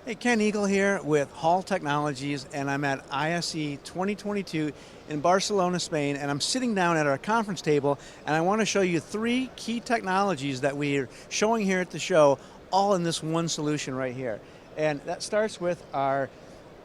Hey, Ken Eagle here with Hall Technologies, and I'm at ISE 2022 in Barcelona, Spain, and I'm sitting down at our conference table, and I want to show you three key technologies that we're showing here at the show, all in this one solution right here. And that starts with our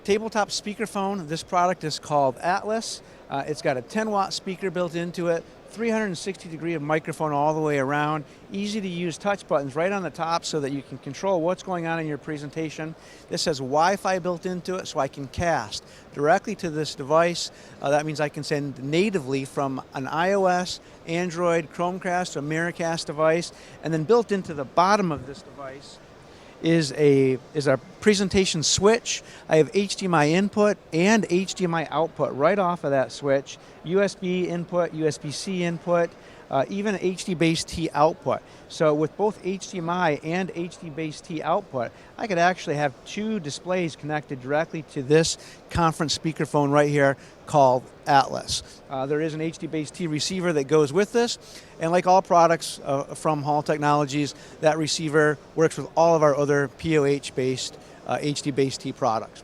tabletop speakerphone. This product is called Atlas. It's got a 10-watt speaker built into it, 360-degree of microphone all the way around, easy to use touch buttons right on the top so that you can control what's going on in your presentation. This has Wi-Fi built into it, so I can cast directly to this device. That means I can send natively from an iOS, Android, Chromecast, or Miracast device, and then built into the bottom of this device is a presentation switch. I have HDMI input and HDMI output right off of that switch, USB input, USB-C input, even HD-Base-T output. So with both HDMI and HD-Base-T output, I could actually have two displays connected directly to this conference speakerphone right here called Atlas. There is an HD-Base-T receiver that goes with this, and like all products from Hall Technologies, that receiver works with all of our other POH-based HD-Base-T products.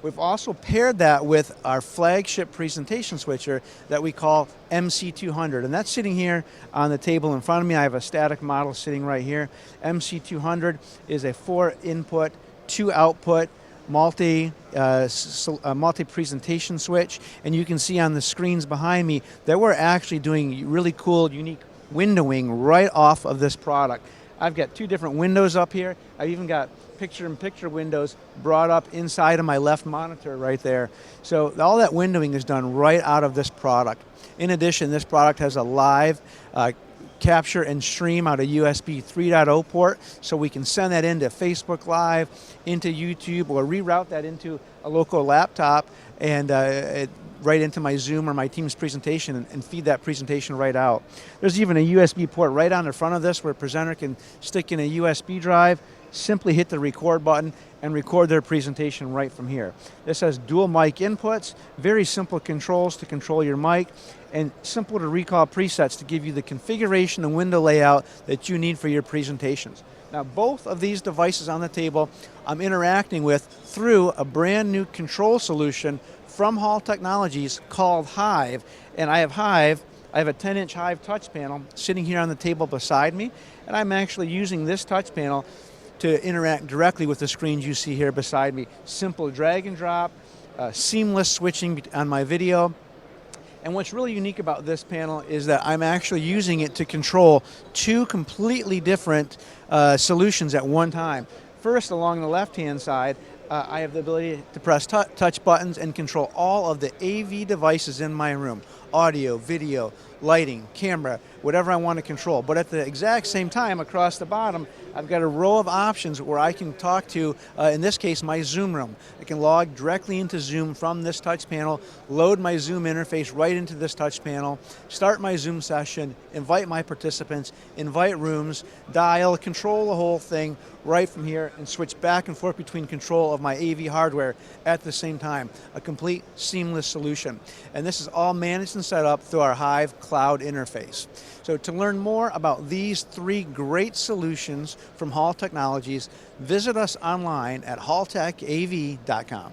We've also paired that with our flagship presentation switcher that we call EMCEE200, and that's sitting here on the table in front of me. I have a static model sitting right here. EMCEE200 is a 4-input, 2-output, multi-presentation switch, and you can see on the screens behind me that we're actually doing really cool, unique windowing right off of this product. I've got two different windows up here. I've even got picture-in-picture windows brought up inside of my left monitor right there. So all that windowing is done right out of this product. In addition, this product has a live capture and stream out a USB 3.0 port, so we can send that into Facebook Live, into YouTube, or reroute that into a local laptop and right into my Zoom or my Teams presentation and feed that presentation right out. There's even a USB port right on the front of this where a presenter can stick in a USB drive, simply hit the record button, and record their presentation right from here. This has dual mic inputs, very simple controls to control your mic, and simple to recall presets to give you the configuration and window layout that you need for your presentations. Now, both of these devices on the table I'm interacting with through a brand new control solution from Hall Technologies called HIVE. And I have HIVE, I have a 10-inch HIVE touch panel sitting here on the table beside me, and I'm actually using this touch panel to interact directly with the screens you see here beside me. Simple drag and drop, seamless switching on my video. And what's really unique about this panel is that I'm actually using it to control two completely different solutions at one time. First, along the left-hand side, I have the ability to press touch buttons and control all of the AV devices in my room. Audio, video, lighting, camera, whatever I want to control. But at the exact same time, across the bottom, I've got a row of options where I can talk to, in this case, my Zoom room. I can log directly into Zoom from this touch panel, load my Zoom interface right into this touch panel, start my Zoom session, invite my participants, invite rooms, dial, control the whole thing right from here, and switch back and forth between control of my AV hardware at the same time. A complete seamless solution. And this is all managed and set up through our HIVE cloud interface. So to learn more about these three great solutions from Hall Technologies, visit us online at halltechav.com.